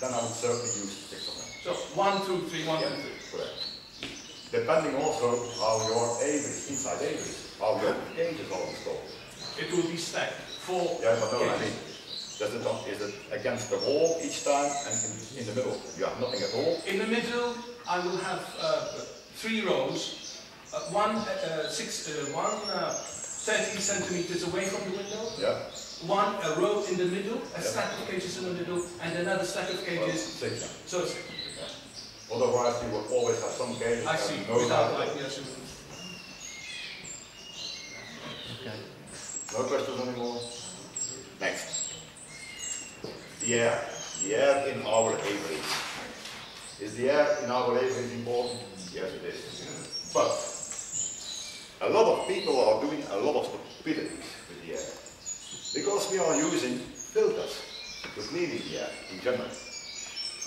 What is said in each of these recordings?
then I would certainly use 6 of them. So 1, 2, 3, 1, 2, 3. Correct. Depending also how your aviaries, inside aviaries, how your cages are installed. It will be stacked. 4 Yeah, but no, I cages. mean, is it against the wall each time and in the middle? You have nothing at all? In the middle, I will have 3 rows. One 30 centimeters away from the window. Yeah. A row in the middle, a stack of cages in the middle, and another stack of cages. Well, 6, yeah. So 6. Yeah. Otherwise, you will always have some cages. I see. No Without doubt. like yes. Okay. No questions anymore? Next. The air. The air in our aviaries. Is the air in our aviaries important? Yes, it is. But a lot of people are doing a lot of stupidities with the air. Because we are using filters to clean the air in general.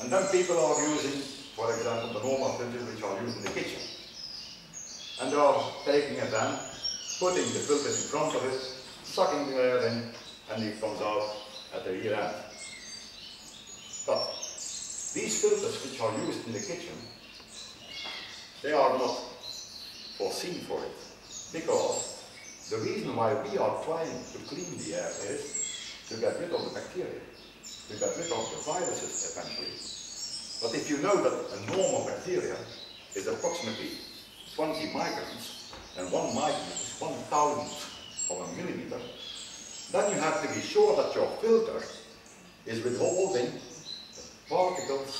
And then people are using, for example, the normal filters which are used in the kitchen. And they are taking it then, putting the filter in front of it, sucking the air in, and it comes out at the rear end. But these filters which are used in the kitchen, they are not foreseen for it. Because the reason why we are trying to clean the air is to get rid of the bacteria, to get rid of the viruses eventually. But if you know that a normal bacteria is approximately 20 microns, and 1 micron is 1,000th of a millimeter, then you have to be sure that your filter is withholding particles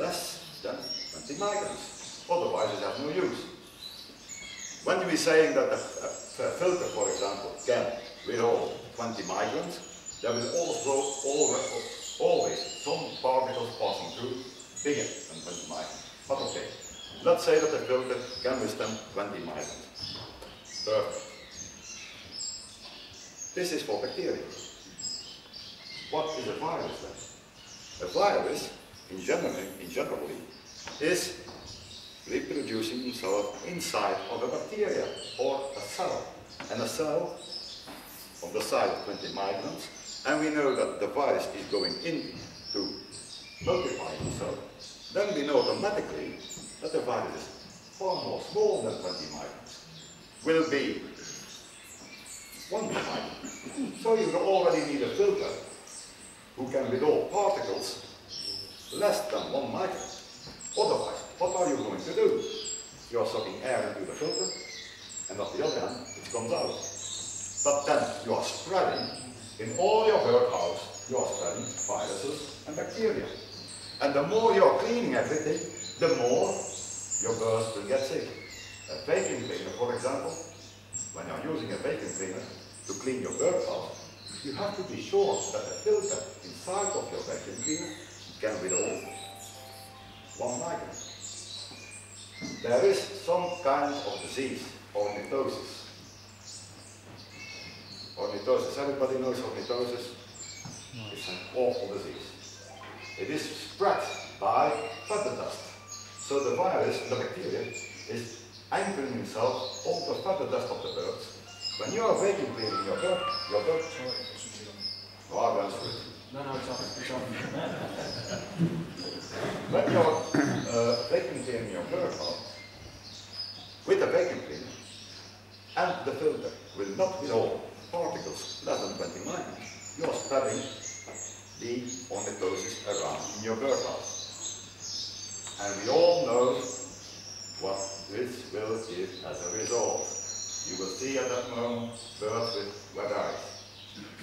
less than 20 microns. Otherwise it has no use. When you are saying that a filter, for example, can withhold 20 microns, there will also always some particles passing through bigger than 20 microns. But okay, let's say that the filter can withstand 20 microns. Perfect. This is for bacteria. What is a virus then? A virus, in general, is reproducing himself inside of a bacteria or a cell. And a cell of the size of 20 microns, and we know that the virus is going in to multiply itself, then we know automatically that the virus is far more small than 20 microns. Will be 1 micron. So you already need a filter who can withhold particles less than 1 micron. Otherwise, what are you going to do? You are sucking air into the filter, and at the other hand, it comes out. But then you are spreading, in all your birdhouse, you are spreading viruses and bacteria. And the more you are cleaning everything, the more your birds will get sick. A vacuum cleaner, for example, when you are using a vacuum cleaner to clean your birdhouse, you have to be sure that the filter inside of your vacuum cleaner can withhold 1 micron. There is some kind of disease, ornithosis. Ornithosis, everybody knows ornithosis. It's an awful disease. It is spread by feather dust. So the virus, the bacteria, is anchoring itself on the feather dust of the birds. When you are vacuum cleaning your bird, No, no, it's off. when you are vacuum cleaning your bird house with a vacuum cleaner, and the filter will not withhold particles less than 20 microns, you are spreading the ornithosis around in your birdhouse. And we all know what this will give as a result. You will see at that moment birds with wet eyes,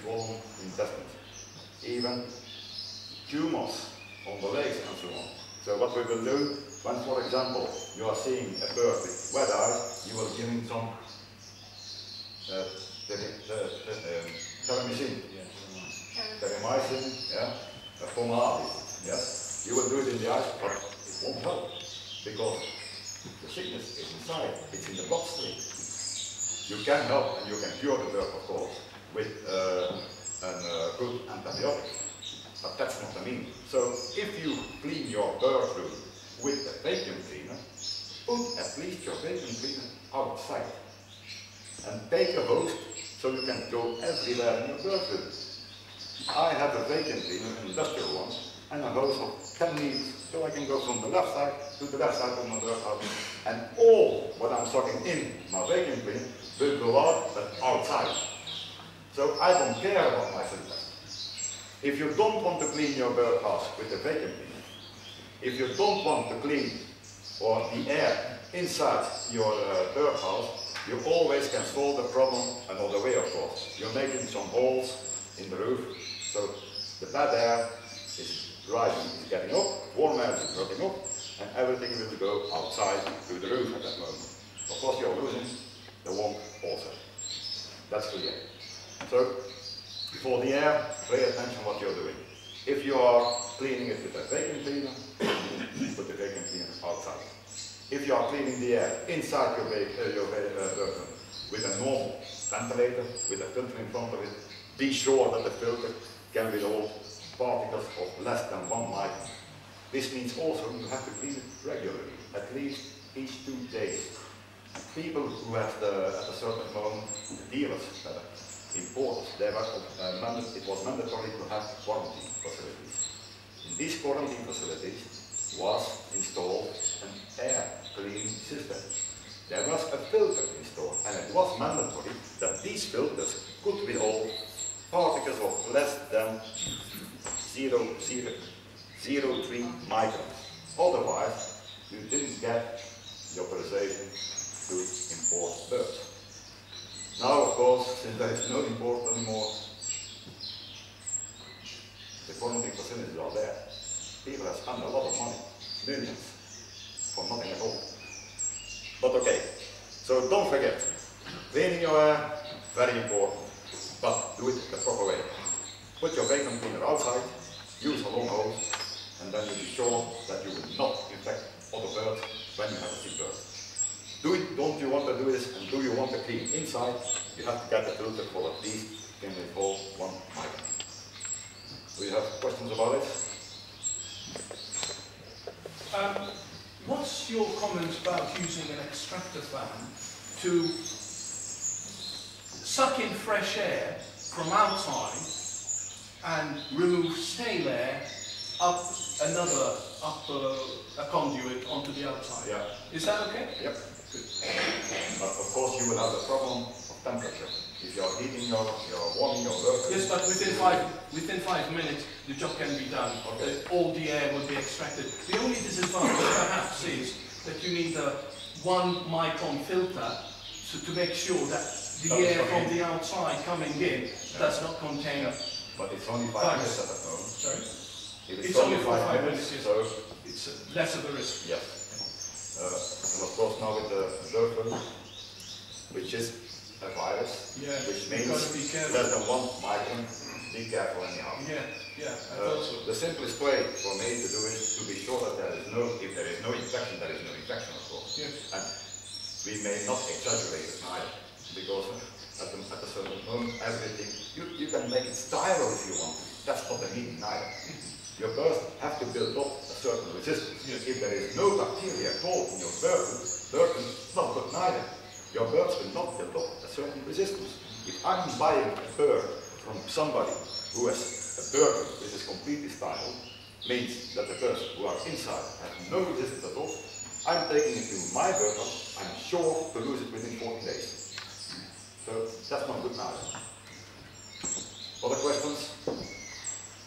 swollen intestines, even tumors on the legs and so on. So what we will do, when for example you are seeing a bird with wet eyes, you will give him some telemycin, a pomade, yes? You will do it in the eyes, but it won't help, because the sickness is inside, it's in the bloodstream. You can help and you can cure the bird, of course, with a good antibiotic, but that's not the meaning. So if you clean your bird room with a vacuum cleaner, put at least your vacuum cleaner outside and take a hose so you can go everywhere in your bird room. I have a vacuum cleaner, an industrial one, and a hose of 10 meters. So I can go from the left side to the left side of my bird house, and all what I'm sucking in my vacuum cleaner will go out but outside. So I don't care about my filter. If you don't want to clean your birdhouse with a vacuum cleaner, if you don't want to clean or the air inside your birdhouse, you always can solve the problem another way, of course. You're making some holes in the roof, so the bad air is rising, is getting up, warm air is dropping up, and everything will go outside through the roof at that moment. Of course, you're losing the warmth also. That's clear. So, for the air, pay attention what you're doing. If you are cleaning it with a vacuum cleaner, put the vacuum cleaner outside. If you are cleaning the air inside your vacuum with a normal ventilator, with a filter in front of it, be sure that the filter can withhold particles of less than 1 micron. This means also you have to clean it regularly, at least each 2 days. People who have at a certain moment, the dealers, importers, it was mandatory to have quarantine facilities. In these quarantine facilities was installed an air cleaning system. There was a filter installed, and it was mandatory that these filters could withhold particles of less than 0.03 microns. Otherwise, you didn't get the authorization to import birds. Now, of course, since there is no import anymore, the quarantine facilities are there. People have spent a lot of money, millions, for nothing at all. But okay, so don't forget, cleaning your air, very important, but do it the proper way. Put your vacuum cleaner outside, use a long hose, and then you'll be sure that you will not infect other birds when you have a sick bird. Don't you want to do this, and do you want to clean inside, you have to get the filter for at least can withhold 1 micron. Do you have questions about it? What's your comment about using an extractor fan to suck in fresh air from outside and remove stale air up a conduit onto the outside? Yeah. Is that okay? Yep. Good. But of course you will have the problem of temperature. If you are heating warming your workers. Yes, but within five minutes the job can be done. Okay. All the air will be extracted. The only disadvantage perhaps is that you need a 1 micron filter to make sure that the air from the outside coming in does not contain. Yeah. But it's only 5 minutes at that moment. Sorry? If it's only for 5 minutes, yes. So it's less of a risk. Yes. And of course now with the Zircon, which is a virus, which means less than 1 micron, be careful anyhow. Yeah. The simplest way for me to do is to be sure that if there is no infection, there is no infection, of course. Yes. And we may not exaggerate it either, because at a certain moment, everything, you can make it spiral if you want. That's not the meaning either. Your birds have to build up a certain resistance. Yes. If there is no bacteria at all in your Zircon, it's not good neither. Your birds will not build up a certain resistance. If I'm buying a bird from somebody who has a Zircon which is completely sterile, means that the birds who are inside have no resistance at all, I'm taking it to my bird house, I'm sure to lose it within 14 days. So that's not good neither. Other questions?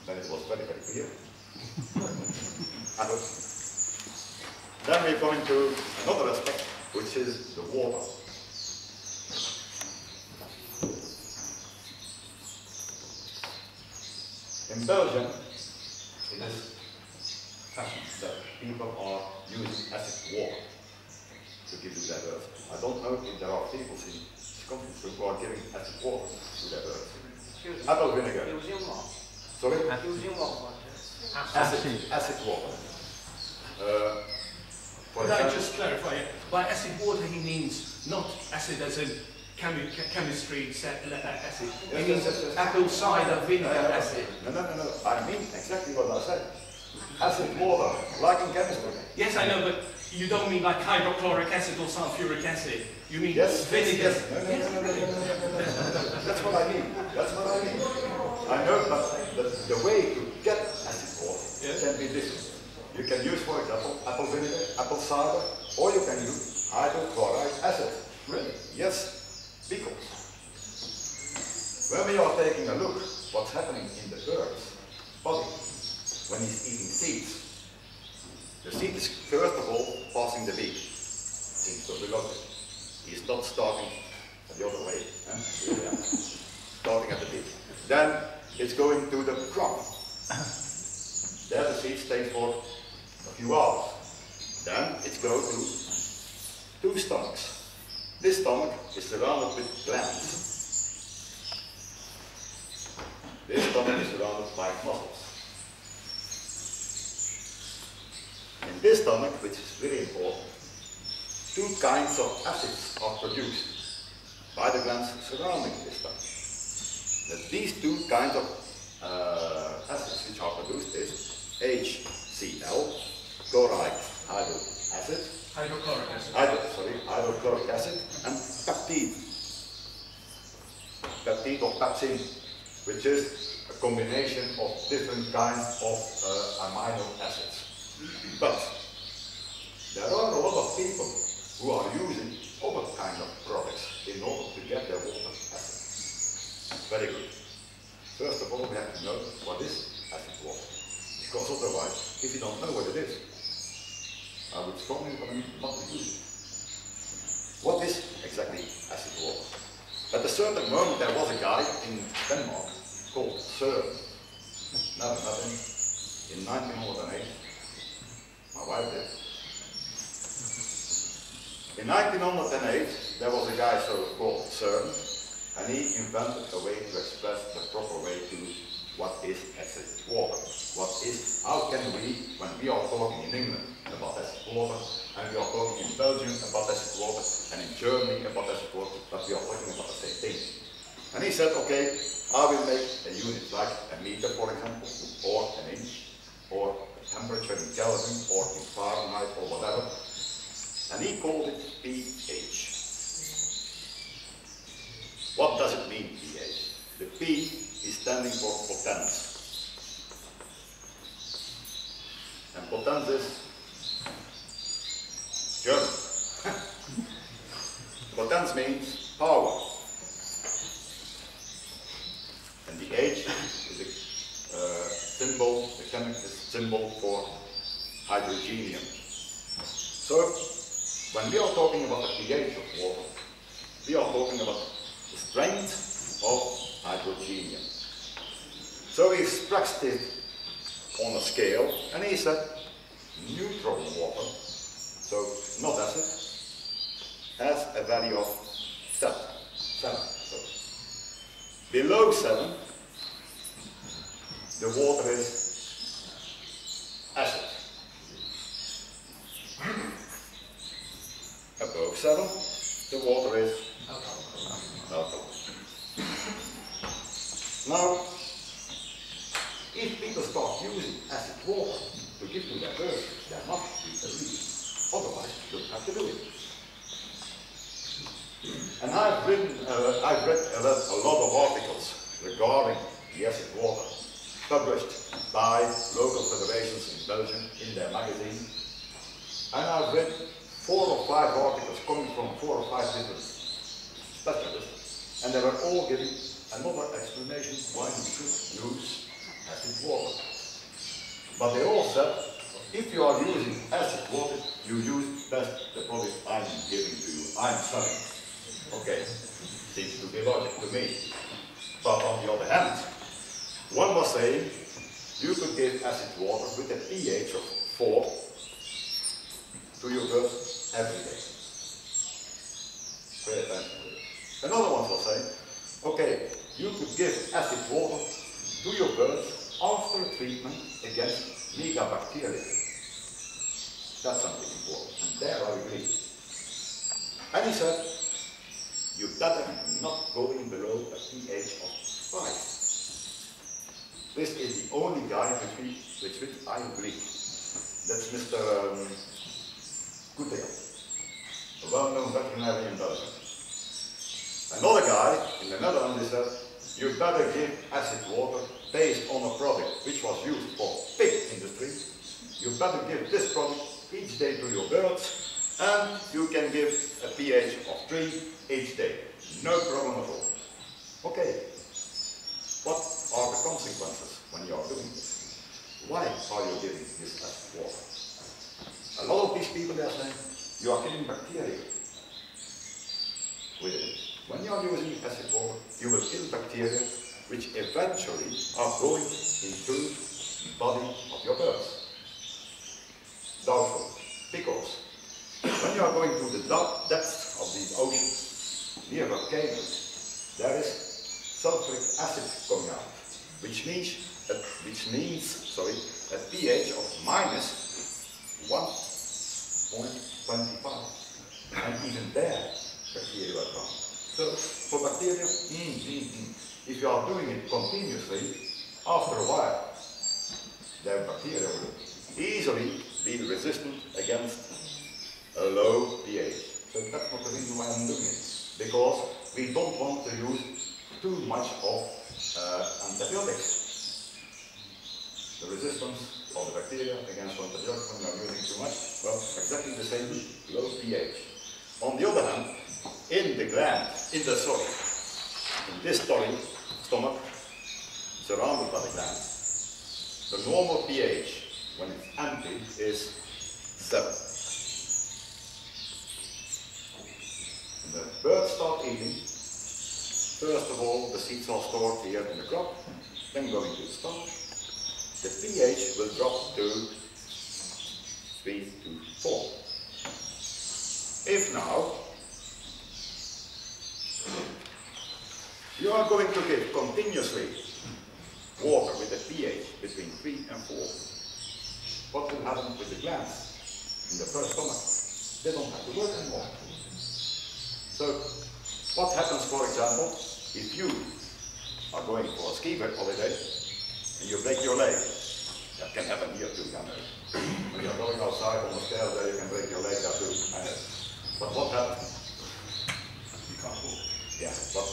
Then it was very, very clear. Then we're coming to another aspect, which is the water. In Belgium, it is fashion that people are using acid water to give to their birds. I don't know if there are people in this country who are giving acid water to their birds. Apple vinegar. Sorry? Acid water. Could I just clarify? By acid water he means not acid as in chemistry acid. He means apple cider vinegar acid. No. I mean exactly what I said. Acid water, like in chemistry. Yes, I know, but you don't mean like hydrochloric acid or sulfuric acid. You mean yes, vinegar. Yes. No. That's what I mean. I know, but the way to get acid water it can be different. You can use, for example, apple vinegar, apple cider, or you can use hydrochloric acid. Really? Yes, because when we are taking a look what's happening in the bird's body when he's eating seeds, the seed is first of all passing the beak into the logic. He's not starting the other way. Yeah. Starting at the beak. Then it's going to the crop. There the seed stays for a few hours. Then it goes to 2 stomachs. This stomach is surrounded with glands. This stomach is surrounded by muscles. In this stomach, which is very important, 2 kinds of acids are produced by the glands surrounding this stomach. That these 2 kinds of acids which are produced is HCl, chloride acid, Hydrochloric acid. Hydrochloric acid, and peptide. Peptide or pepsin, which is a combination of different kinds of amino acids. But there are a lot of people who are using other kind of products in order to get their water acid. Very good. First of all, we have to know what is acid water. Because otherwise, if you don't know what it is, I would strongly recommend not to use it. What is exactly acid water? At a certain moment, there was a guy in Denmark called Søren. No, nothing. In 1908, my wife did. In 1908, there was a guy called Søren, and he invented a way to express the proper way to what is acid water. How can we, when we are talking in England about acid water, and we are talking in Belgium about acid water, and in Germany about acid water, but we are talking about the same thing. And he said, okay, I will make a unit like a meter, for example, or an inch, or a temperature in Kelvin, or in Fahrenheit, or whatever. And he called it pH. What does it mean, pH? The P is standing for potence. And potence is German. Potence means power. And the H is a symbol, the chemical symbol for hydrogenium. So, when we are talking about the pH of water, we are talking about the strength of hydrogenium. So he expressed it on a scale, and he said neutral water, so not acid, has a value of 7. So below 7, the water is acid. Above 7, the water is alcohol. Now, if people start using acid water to give to their birds, there must be a reason. Otherwise, you don't have to do it. And I've read a lot of articles regarding the acid water, published by local federations in Belgium in their magazine. And I've read 4 or 5 articles coming from 4 or 5 different specialists, and they were all giving another explanation why you should use acid water. But they all said, if you are using acid water, you use best the product I'm giving to you, I'm selling. Okay, seems to be logic to me. But on the other hand, one was saying, you could give acid water with a pH of 4 to your birds every day. Pay attention to it. Another one was saying, okay, you could give acid water to your birds after a treatment against megabacteria. That's something important, and there I agree. And he said, you better not go in below a pH of 5. This is the only guy with which I agree. That's Mr. Goodale, a well-known veterinarian in Belgium. Another guy in the Netherlands said, you better give acid water based on a product which was used for pig industry, you better give this product each day to your birds, and you can give a pH of 3 each day. No problem at all. Okay, what are the consequences when you are doing this? Why are you giving this acid water? A lot of these people, they are saying, you are killing bacteria with it. When you are using acid water, you will kill bacteria which eventually are going into the body of your birds. Doubtful, because when you are going to the depths of these oceans, near volcanoes, there is sulfuric acid coming out, which means a pH of minus 1.25, and even there, bacteria are found. So, for bacteria, if you are doing it continuously, after a while, their bacteria will easily be resistant against a low pH. So that's not the reason why I'm doing it, because we don't want to use too much of antibiotics. The resistance of the bacteria against antibiotics when you are using too much, well, exactly the same, low pH. On the other hand, in the gland, in this stomach, surrounded by the gland, the normal pH when it's empty is 7. When the birds start eating, first of all the seeds are stored here in the crop, then going to the stomach. The pH will drop to 3 to 4. If now you are going to give continuously water with a pH between 3 and 4, what will happen with the glands in the first stomach? They don't have to work anymore. So, what happens, for example, if you are going for a ski holiday and you break your leg? That can happen here too, can it? When you are going outside on the stairs there, you can break your leg there too. But what happens? You can't walk. Yeah, but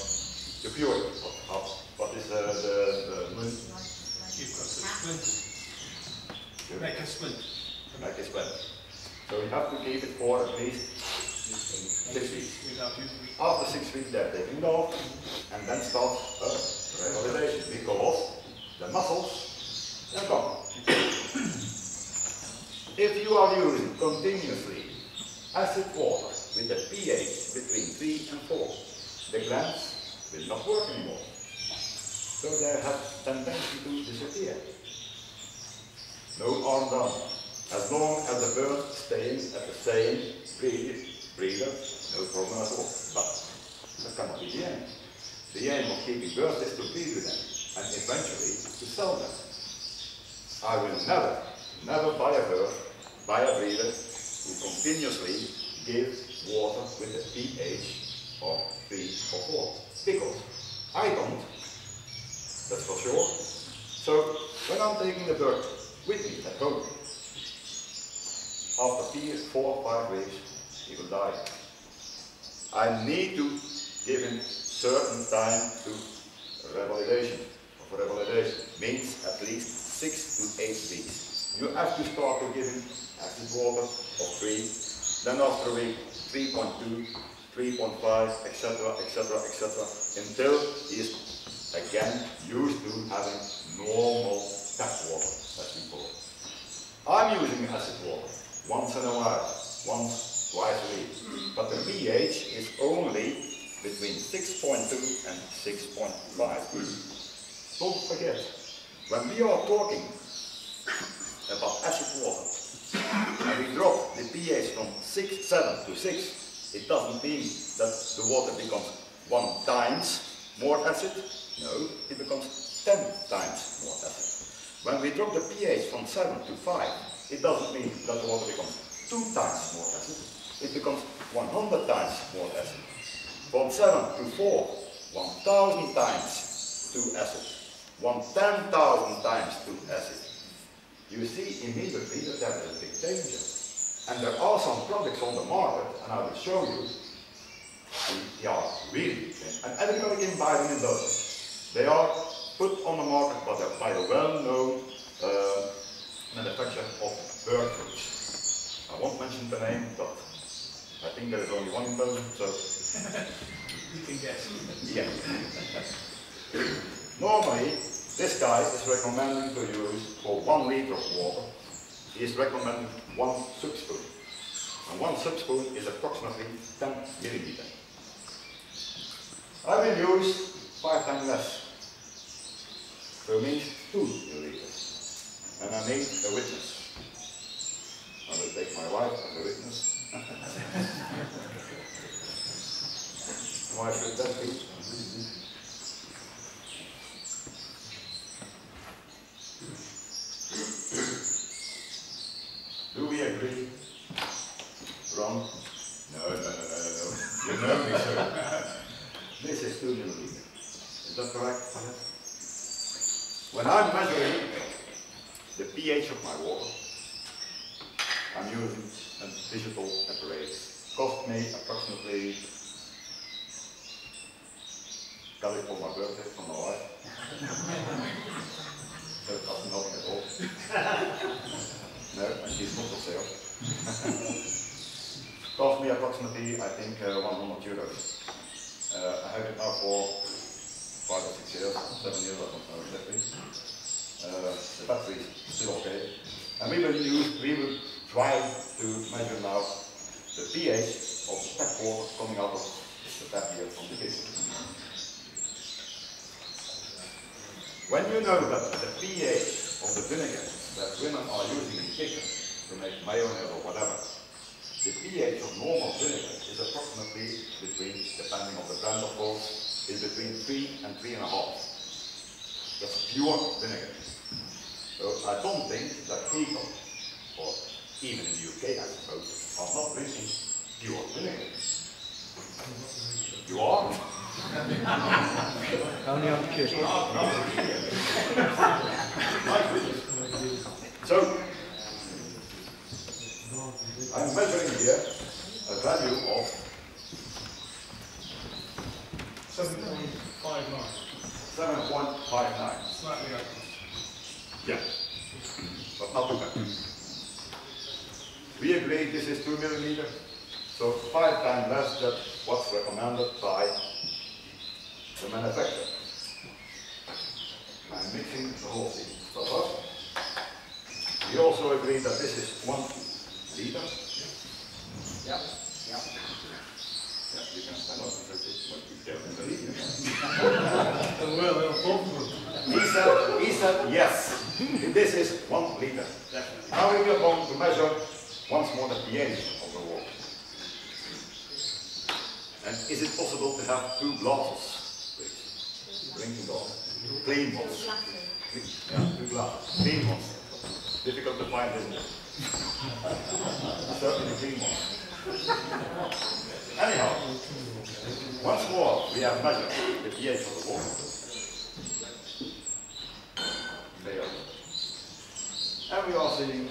the pure, what is the You've got the splint. Make a splint. Make a splint. So you have to keep it for at least 6 weeks. After 6 weeks they're taken it off, and then starts a revalidation, because the muscles are gone. If you are using continuously acid water with a pH between 3 and 4, the glands will not work anymore. So they have tendency to disappear. No harm done. As long as the bird stays at the same breeder, no problem at all. But that cannot be the aim. The aim of keeping birds is to breed with them, and eventually to sell them. I will never buy a breeder who continuously gives water with a pH of 3 or 4. Because I don't, that's for sure. So when I'm taking the bird with me at home, after 4 or 5 weeks, he will die. I need to give him certain time to revalidation. For revalidation means at least 6 to 8 weeks. You have to start to give him acid water of 3, then after a week 3.2, 3.5, etc., etc., etc., until he is again used to having normal tap water, as we call it. I'm using acid water once in a while, once, twice a week, but the pH is only between 6.2 and 6.5. Don't forget, when we are talking about acid water, and we drop the pH from 7 to 6, it doesn't mean that the water becomes 1 times more acid. No, it becomes 10 times more acid. When we drop the pH from 7 to 5, it doesn't mean that the water becomes 2 times more acid. It becomes 100 times more acid. From 7 to 4, 1,000 times to acid. 10,000 times to acid. You see immediately that there is a big danger. And there are some products on the market, and I will show you, they are really thin, and everybody can buy them in doses. They are put on the market by a well-known manufacturer of bird foods. I won't mention the name, but I think there is only one in Belgium, so... You can guess. Yeah. Normally, this guy is recommending to use, for 1 liter of water, he is recommending 1 soup spoon. And 1 soup spoon is approximately 10 milliliters. I will use 5 times less. So it means 2 milliliters. And I need a witness. I will take my wife as a witness. Why should that be? Do we agree? Wrong? No. You know me, sir. This is 2 milliliters. Is that correct? When I'm measuring the pH of my water, I'm using a digital apparatus. Cost me approximately, got it for my birthday from my wife. So it costs nothing at all. No, and she's not for sale. Cost me approximately, I think, 100 euros. I have it now for 5 or 6 years, 7 years, I don't know exactly. The battery is still okay. And we will try to measure now the pH of the tap water coming out of the tap here from the kitchen. When you know that the pH of the vinegar that women are using in chicken to make mayonnaise or whatever, the pH of normal vinegar is approximately between, depending on the brand of course, is between 3 and 3.5. That's pure vinegar. So I don't think that people, or even in the UK I suppose, are not drinking pure vinegar. You are? Only on the kitchen. So, I'm measuring here a value of 7.59. 7.59. Slightly over. Yeah, but not too bad. We agree this is 2 milliliters, so 5 times less than what's recommended by the manufacturer. I'm mixing the whole thing stuff up. We also agree that this is 1 liter. Yeah. Yeah, you can stand up and say this, but you don't believe me. He said yes. This is 1 liter. Now we are going to measure once more the pH of the water. And is it possible to have 2 glasses, please? Drinking glasses. Clean ones. Yeah, 2 glasses. Clean ones. Difficult to find, isn't it? Certainly clean ones. Anyhow, once more we have measured the pH of the water. There. And we are seeing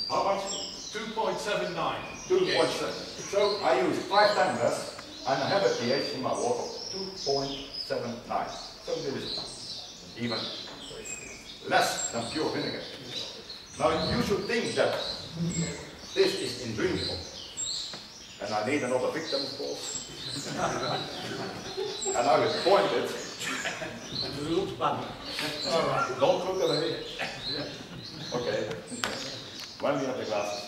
how much? 2.79. 2.7. So I use 5 times less and I have a pH in my water 2.79. So this is even less than pure vinegar. Now you should think that this is indrinkable. And I need another victim, of course. And I will point it. And it looks bad. Alright, don't look away. Okay. When we have the glasses,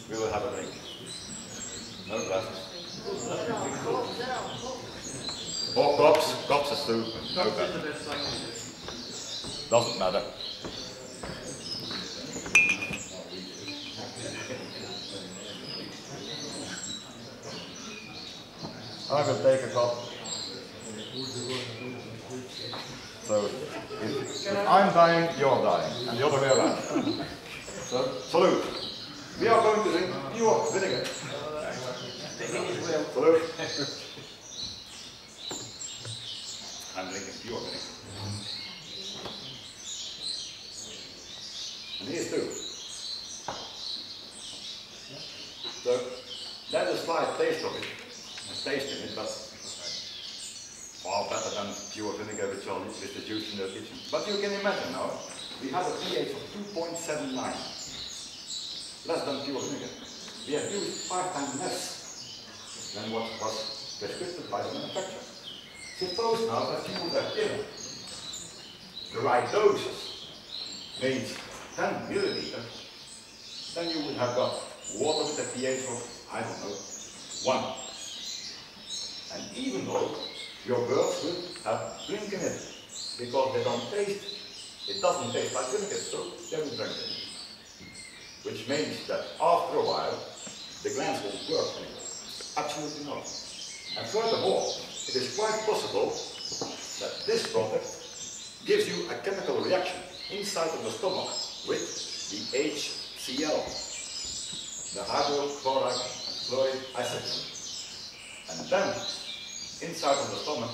we will have a drink. No glasses. Or cups. Cups is too. No better. Doesn't matter. I will take a cup. So, if I'm dying, you're dying, and the other way around. So, salute. We are going to drink pure vinegar. Salute. I'm drinking pure vinegar. And here's 2. So, there's a slight taste of it. Taste in it, but far better than pure vinegar which is the juice in the kitchen. But you can imagine now, we have a pH of 2.79, less than pure vinegar. We have used 5 times less than what was prescribed by the manufacturer. Suppose now that you would have given the right doses, means 10 milliliters, then you would have got water with a pH of, I don't know, 1. And even though your birds will have drink in it, because they don't taste, it doesn't taste like vinegar, so they will drink it. Which means that after a while, the glands won't work anymore. Absolutely not. And furthermore, it is quite possible that this product gives you a chemical reaction inside of the stomach with the HCl, the hydrochloric acid. And then, inside of the stomach,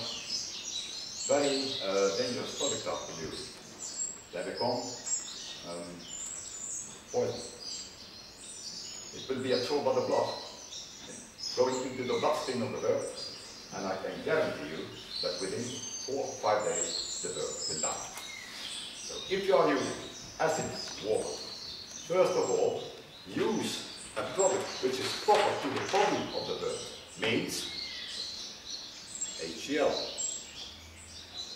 very dangerous products are produced. They become poison. It will be absorbed by the blood, going into the bloodstream of the bird, and I can guarantee you that within 4 or 5 days the bird will die. So if you are using acid water, first of all, use a product which is proper to the body of the bird, means HCl.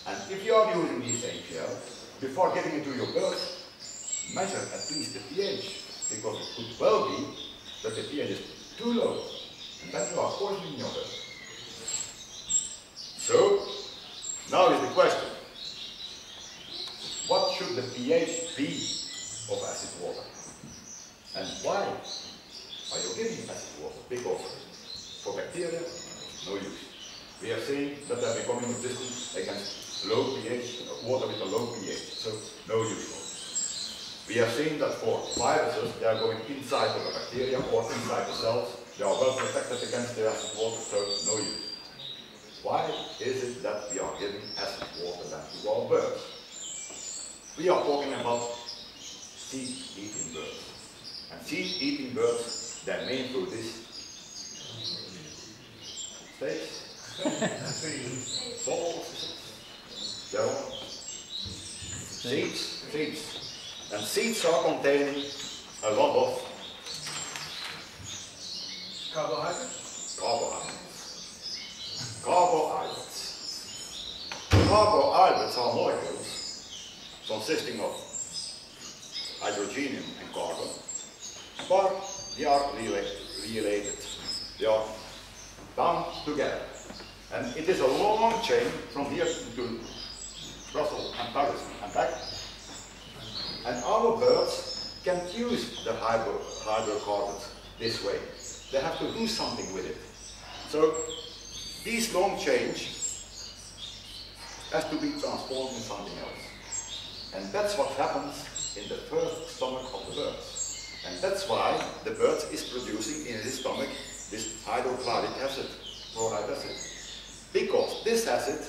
And if you are using this HCl, before giving it to your bird, measure at least the pH, because it could well be that the pH is too low, and then you are poisoning your bird. So, now is the question, what should the pH be of acid water? And why are you giving acid water? Because for bacteria, no use. We have seen that they are becoming resistant against low pH, water with a low pH, so no use for it. We have seen that for viruses, they are going inside of the bacteria or inside the cells. They are well protected against the acid water, so no use. Why is it that we are giving acid water then to our birds? We are talking about seed-eating birds. And seed-eating birds, their main food is steaks, sausages, seeds. And seeds are containing a lot of Carbohydrates? Carbohydrates are molecules consisting of hydrogenium and carbon, but they are related. They are bound together. And it is a long chain from here to Brussels and Paris and back. And our birds can't use the hydrocarbons this way. They have to do something with it. So these long chains has to be transformed into something else. And that's what happens in the first stomach of the birds. And that's why the bird is producing in his stomach this hydrochloric acid, chloride acid. Because this acid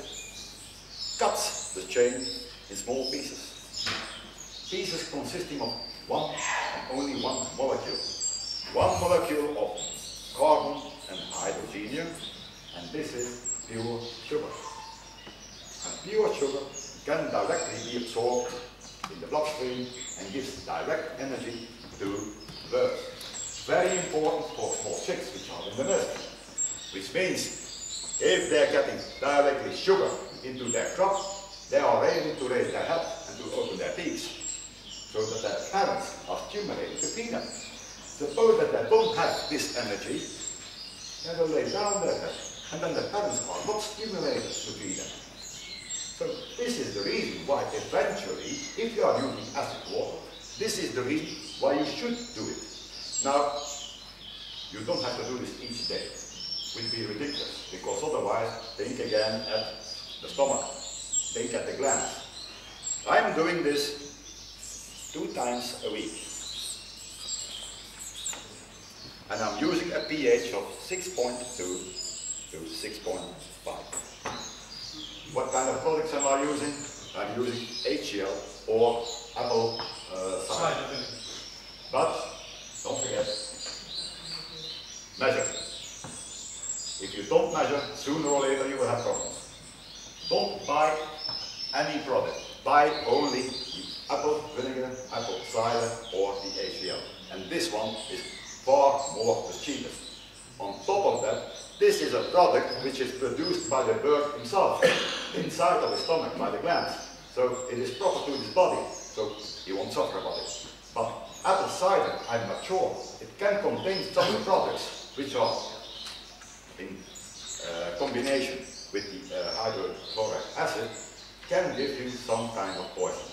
cuts the chain in small pieces. Pieces consisting of one and only one molecule. One molecule of carbon and hydrogenium, and this is pure sugar. And pure sugar can directly be absorbed in the bloodstream and gives direct energy to the birds. Very important for small chicks which are in the nest. Which means if they're getting directly sugar into their crop, they are able to raise their head and to open their beaks, so that their parents are stimulated to feed them. Suppose that they don't have this energy, they will lay down their head, and then the parents are not stimulated to feed them. So this is the reason why eventually, if you are using acid water, this is the reason why you should do it. Now, you don't have to do this each day. It would be ridiculous, because otherwise think again at the stomach, think at the glands. I'm doing this 2 times a week. And I'm using a pH of 6.2 to 6.5. What kind of products am I using? I'm using HCl or apple cider vinegar. But don't forget, measure. If you don't measure, sooner or later you will have problems. Don't buy any product. Buy only the apple vinegar, apple cider, or the HVL. And this one is far more the cheapest. On top of that, this is a product which is produced by the bird himself, inside of his stomach, by the glands. So it is proper to his body, so he won't suffer about it. But apple cider, I'm not sure, it can contain some products which are in combination with the hydrochloric acid, can give you some kind of poison.